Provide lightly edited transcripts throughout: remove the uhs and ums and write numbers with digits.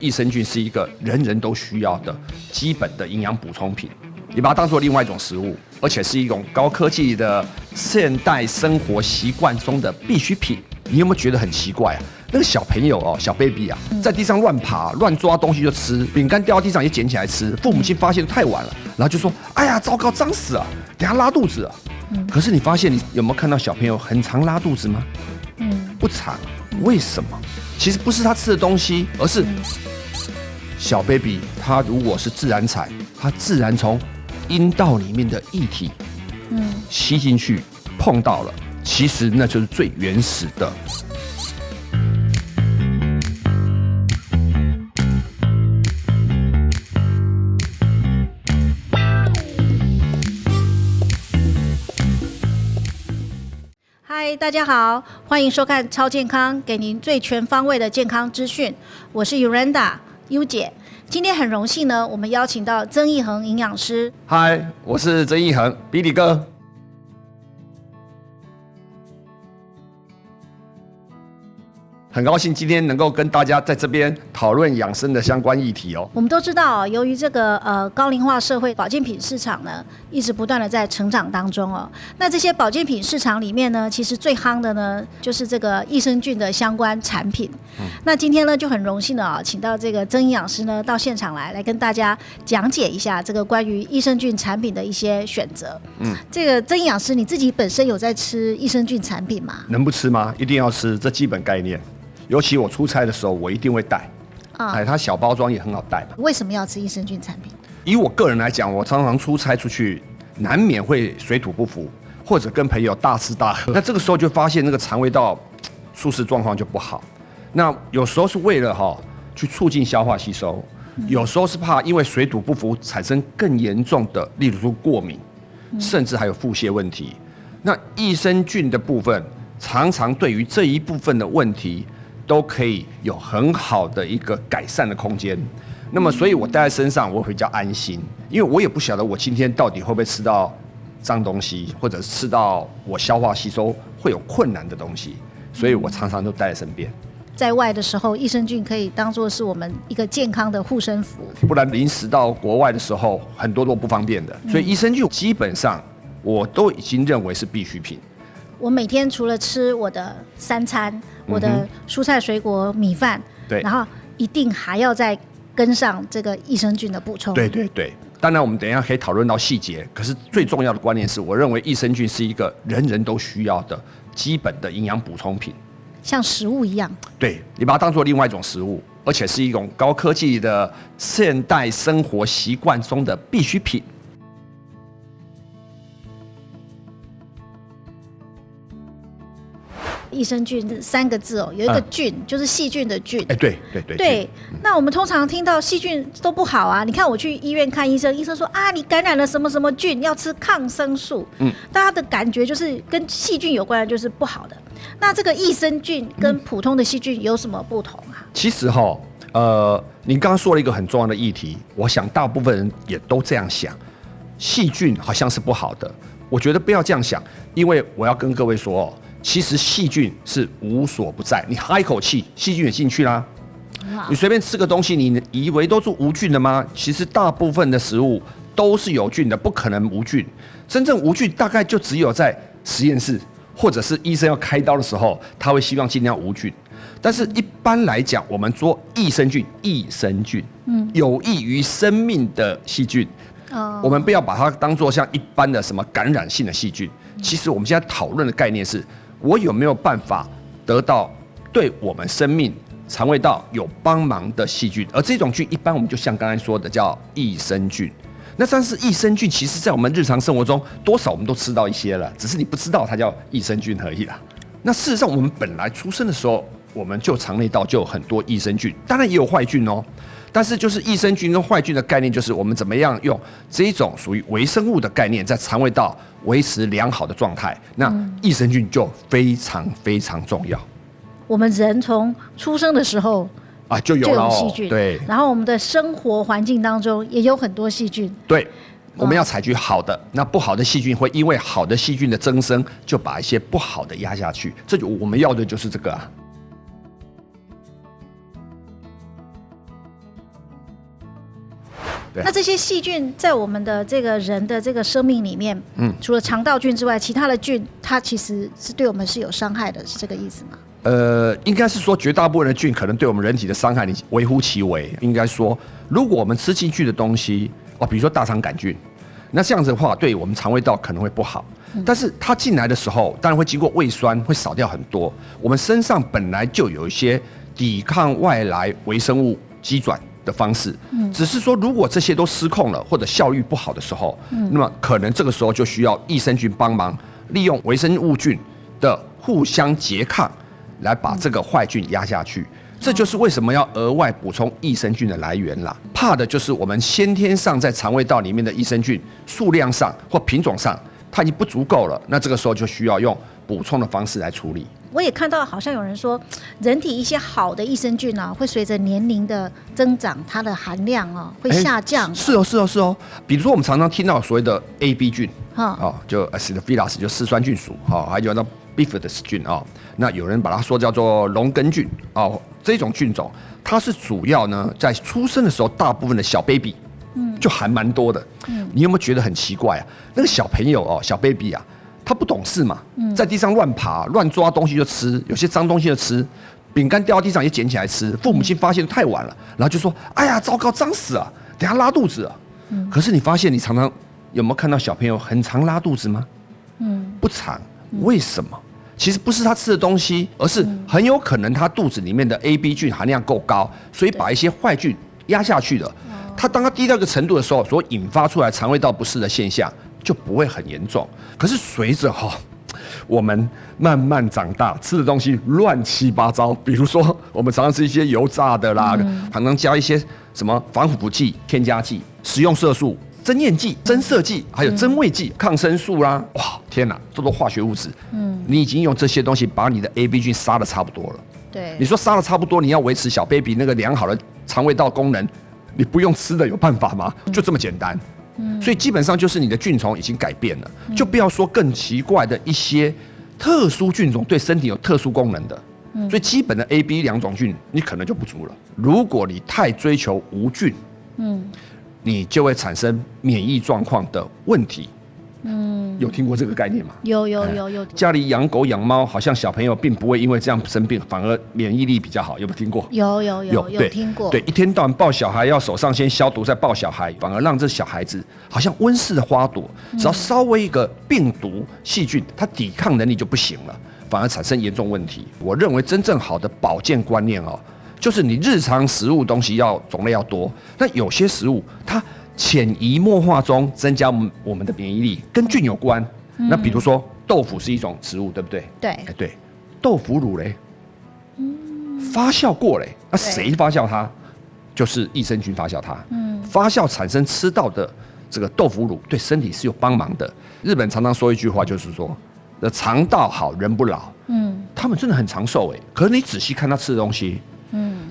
益生菌是一个人人都需要的基本的营养补充品，你把它当作另外一种食物，而且是一种高科技的现代生活习惯中的必需品。你有没有觉得很奇怪啊？那个小朋友哦，小 baby 啊，在地上乱爬、乱抓东西就吃，饼干掉到地上也捡起来吃。父母亲发现太晚了，然后就说：“哎呀，糟糕，脏死了，等下拉肚子啊！”可是你发现，你有没有看到小朋友很常拉肚子吗？不常。为什么？其实不是他吃的东西，而是小 baby 他如果是自然产，他自然从阴道里面的液体，吸进去碰到了，其实那就是最原始的。嗨，大家好，欢迎收看超健康，给您最全方位的健康资讯。我是 Yolanda 优姐，今天很荣幸呢，我们邀请到曾义恒营养师。嗨，我是曾义恒，比利哥。很高兴今天能够跟大家在这边讨论养生的相关议题哦。我们都知道，由于这个高龄化社会，保健品市场呢一直不断的在成长当中哦。那这些保健品市场里面呢，其实最夯的呢就是这个益生菌的相关产品。那今天呢就很荣幸的请到这个曾营养师呢到现场来跟大家讲解一下这个关于益生菌产品的一些选择。这个曾营养师你自己本身有在吃益生菌产品吗？能不吃吗？一定要吃，这基本概念。尤其我出差的时候，我一定会带。它小包装也很好带嘛。为什么要吃益生菌产品？以我个人来讲，我常常出差出去，难免会水土不服，或者跟朋友大吃大喝。那这个时候就发现那个肠胃道舒适状况就不好。那有时候是为了去促进消化吸收，有时候是怕因为水土不服产生更严重的，例如说过敏，甚至还有腹泻问题。那益生菌的部分，常常对于这一部分的问题，都可以有很好的一个改善的空间。那么，所以我带在身上，我会比较安心，因为我也不晓得我今天到底会不会吃到脏东西，或者吃到我消化吸收会有困难的东西，所以我常常都带在身边。在外的时候，益生菌可以当作是我们一个健康的护身符，不然临时到国外的时候，很多都不方便的。所以益生菌基本上我都已经认为是必需品。我每天除了吃我的3餐，我的蔬菜、水果、米饭，对，然后一定还要再跟上这个益生菌的补充。对。当然，我们等一下可以讨论到细节。可是最重要的观念是，我认为益生菌是一个人人都需要的基本的营养补充品，像食物一样。对，你把它当作另外一种食物，而且是一种高科技的现代生活习惯中的必需品。益生菌3个字有一个菌，就是细菌的菌。对。那我们通常听到细菌都不好啊。你看我去医院看医生，医生说你感染了什么什么菌，要吃抗生素。大家的感觉就是跟细菌有关的，就是不好的。那这个益生菌跟普通的细菌有什么不同啊？其实您刚刚说了一个很重要的议题，我想大部分人也都这样想，细菌好像是不好的。我觉得不要这样想，因为我要跟各位说其实细菌是无所不在，你哈一口气，细菌也进去啦。你随便吃个东西，你以为都是无菌的吗？其实大部分的食物都是有菌的，不可能无菌。真正无菌大概就只有在实验室，或者是医生要开刀的时候，他会希望尽量无菌。但是一般来讲，我们说益生菌，有益于生命的细菌。我们不要把它当作像一般的什么感染性的细菌。其实我们现在讨论的概念是，我有没有办法得到对我们生命、肠胃道有帮忙的细菌？而这种菌一般我们就像刚才说的叫益生菌。那但是益生菌其实在我们日常生活中多少我们都吃到一些了，只是你不知道它叫益生菌而已啦。那事实上我们本来出生的时候，我们就肠内道就有很多益生菌，当然也有坏菌哦。但是就是益生菌跟坏菌的概念，就是我们怎么样用这一种属于微生物的概念，在肠胃道维持良好的状态。那益生菌就非常非常重要。我们人从出生的时候就有细菌，对。然后我们的生活环境当中也有很多细菌，对。我们要采取好的，那不好的细菌会因为好的细菌的增生，就把一些不好的压下去。我们要的就是这个对。那这些细菌在我们的这个人的这个生命里面，除了肠道菌之外，其他的菌它其实是对我们是有伤害的，是这个意思吗？应该是说绝大部分的菌可能对我们人体的伤害你微乎其微。应该说，如果我们吃进去的东西比如说大肠杆菌，那这样子的话，对我们肠胃道可能会不好。但是它进来的时候，当然会经过胃酸，会少掉很多。我们身上本来就有一些抵抗外来微生物机转的方式，只是说如果这些都失控了或者效率不好的时候，那么可能这个时候就需要益生菌帮忙，利用微生物菌的互相拮抗，来把这个坏菌压下去。这就是为什么要额外补充益生菌的来源啦。怕的就是我们先天上在肠胃道里面的益生菌数量上或品种上，它已经不足够了。那这个时候就需要用补充的方式来处理。我也看到好像有人说，人体一些好的益生菌啊，会随着年龄的增长，它的含量会下降。是哦。比如说我们常常听到所谓的 AB 菌，就 Acidophilus 就嗜酸菌属，还有那 Bifidus 菌那有人把它说叫做龙根菌这种菌种，它是主要呢在出生的时候，大部分的小 baby，就还蛮多的。你有没有觉得很奇怪啊？那个小朋友小 baby 啊，他不懂事嘛，在地上乱爬、乱抓东西就吃，有些脏东西就吃，饼干掉到地上也捡起来吃。父母亲发现太晚了，然后就说：“哎呀，糟糕，脏死了，等下拉肚子了。”可是你发现，你常常有没有看到小朋友很常拉肚子吗？不常。为什么？其实不是他吃的东西，而是很有可能他肚子里面的 AB 菌含量够高，所以把一些坏菌压下去了。当它低到一个程度的时候，所引发出来肠胃道不适的现象就不会很严重。可是随着我们慢慢长大，吃的东西乱七八糟，比如说我们常常吃一些油炸的啦，常常加一些什么防腐剂、添加剂、食用色素、增艳剂、增色剂，还有增味剂、抗生素啦，哇，天哪，这都化学物质。你已经用这些东西把你的 AB 菌杀得差不多了。对，你说杀得差不多，你要维持小 baby 那个良好的肠胃道功能，你不用吃的有办法吗？就这么简单。所以基本上就是你的菌丛已经改变了，就不要说更奇怪的一些特殊菌种对身体有特殊功能的。所以基本的 A、B 两种菌你可能就不足了。如果你太追求无菌，你就会产生免疫状况的问题。有听过这个概念吗？有。家里养狗养猫，好像小朋友并不会因为这样生病，反而免疫力比较好，有没有听过？有听过。对，一天到晚抱小孩，要手上先消毒，再抱小孩，反而让这小孩子好像温室的花朵，只要稍微一个病毒细菌，它抵抗能力就不行了，反而产生严重问题。我认为真正好的保健观念就是你日常食物东西种类要多，那有些食物它潜移默化中增加我们的免疫力，跟菌有关。那比如说豆腐是一种食物，对不对？对。豆腐乳嘞，发酵过嘞，那谁发酵它？就是益生菌发酵它。发酵产生吃到的这个豆腐乳，对身体是有帮忙的。日本常常说一句话，就是说肠道好人不老。他们真的很长寿可是你仔细看他吃的东西。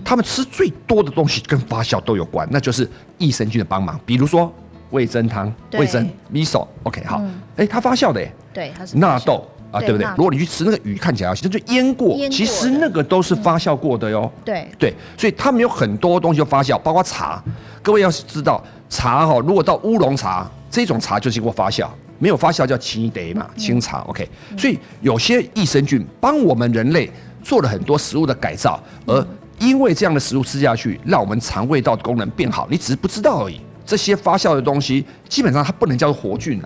他们吃最多的东西跟发酵都有关，那就是益生菌的帮忙。比如说味噌汤、味噌、miso，OK， 好，它发酵的对，它是纳豆对不对？如果你去吃那个鱼，看起来那就腌过，其实那个都是发酵过的哟。对，所以他们有很多东西都发酵，包括茶。各位要是知道茶如果到乌龙茶这种茶就经过发酵，没有发酵叫清茶嘛，清茶 OK。所以有些益生菌帮我们人类做了很多食物的改造，而因为这样的食物吃下去，让我们肠胃道的功能变好，你只是不知道而已。这些发酵的东西，基本上它不能叫做活菌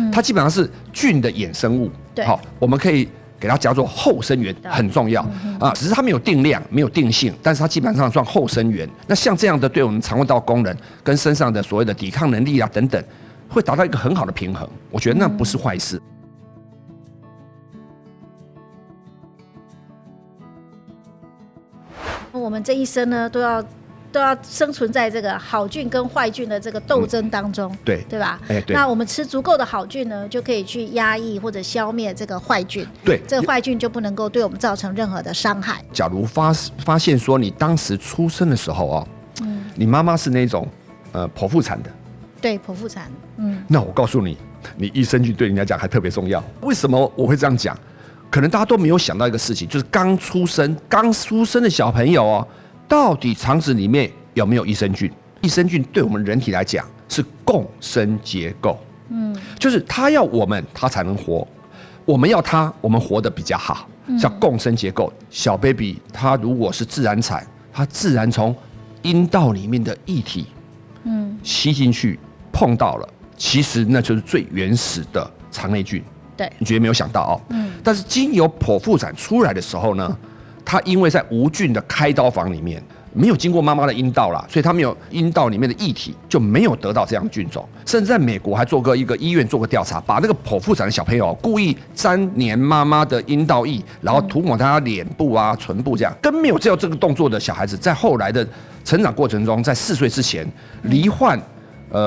它基本上是菌的衍生物。好，我们可以给它叫做后生元，很重要只是它没有定量，没有定性，但是它基本上算后生元。那像这样的，对我们肠胃道功能跟身上的所谓的抵抗能力等等，会达到一个很好的平衡。我觉得那不是坏事。我们这一生呢，都要生存在这个好菌跟坏菌的这个斗争当中，对吧？对。那我们吃足够的好菌呢，就可以去压抑或者消灭这个坏菌。对，这个坏菌就不能够对我们造成任何的伤害。假如发现说你当时出生的时候你妈妈是那种剖腹产的，对，剖腹产，那我告诉你，你益生菌对你来讲还特别重要。为什么我会这样讲？可能大家都没有想到一个事情，就是刚出生的小朋友到底肠子里面有没有益生菌？益生菌对我们人体来讲是共生结构，就是它要我们，它才能活；我们要它，我们活得比较好，叫共生结构。小 baby 它如果是自然产，它自然从阴道里面的液体，吸进去碰到了，其实那就是最原始的肠内菌。对，你绝对没有想到哦。但是经由剖腹产出来的时候呢，它因为在无菌的开刀房里面，没有经过妈妈的阴道啦，所以它没有阴道里面的液体，就没有得到这样的菌种。甚至在美国还做过一个医院做过调查，把那个剖腹产的小朋友故意粘黏妈妈的阴道液，然后涂抹他脸部啊、唇部这样，跟没有做这个动作的小孩子，在后来的成长过程中，在4岁之前罹患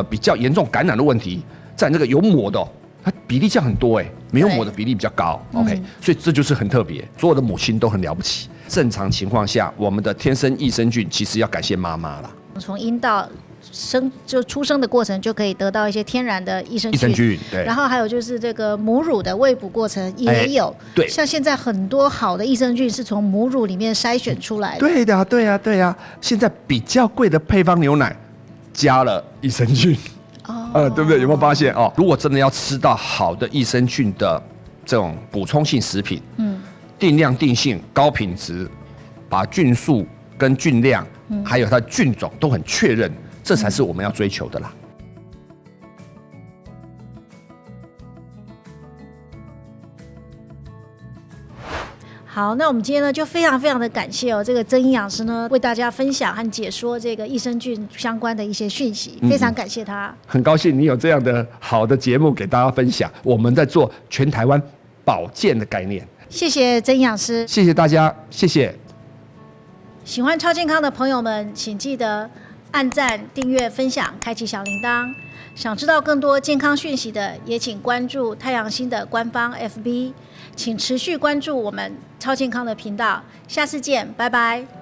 比较严重感染的问题，在那个有抹的它比例降很多没有抹的比例比较高。OK，所以这就是很特别，所有的母亲都很了不起。正常情况下，我们的天生益生菌其实要感谢妈妈啦。从阴道出生的过程就可以得到一些天然的益生菌，对。然后还有就是这个母乳的喂哺过程也有，对。像现在很多好的益生菌是从母乳里面筛选出来的。对的，对啊。现在比较贵的配方牛奶加了益生菌。对不对？有没有发现哦？如果真的要吃到好的益生菌的这种补充性食品，定量定性高品质，把菌数跟菌量，还有它的菌种都很确认，这才是我们要追求的啦。好，那我们今天呢就非常非常的感谢这个曾营养师呢为大家分享和解说这个益生菌相关的一些讯息，非常感谢他。很高兴你有这样的好的节目给大家分享，我们在做全台湾保健的概念。谢谢曾营养师，谢谢大家，谢谢。喜欢超健康的朋友们，请记得按赞、订阅、分享，开启小铃铛。想知道更多健康讯息的，也请关注太阳星的官方 FB。请持续关注我们超健康的频道，下次见，拜拜。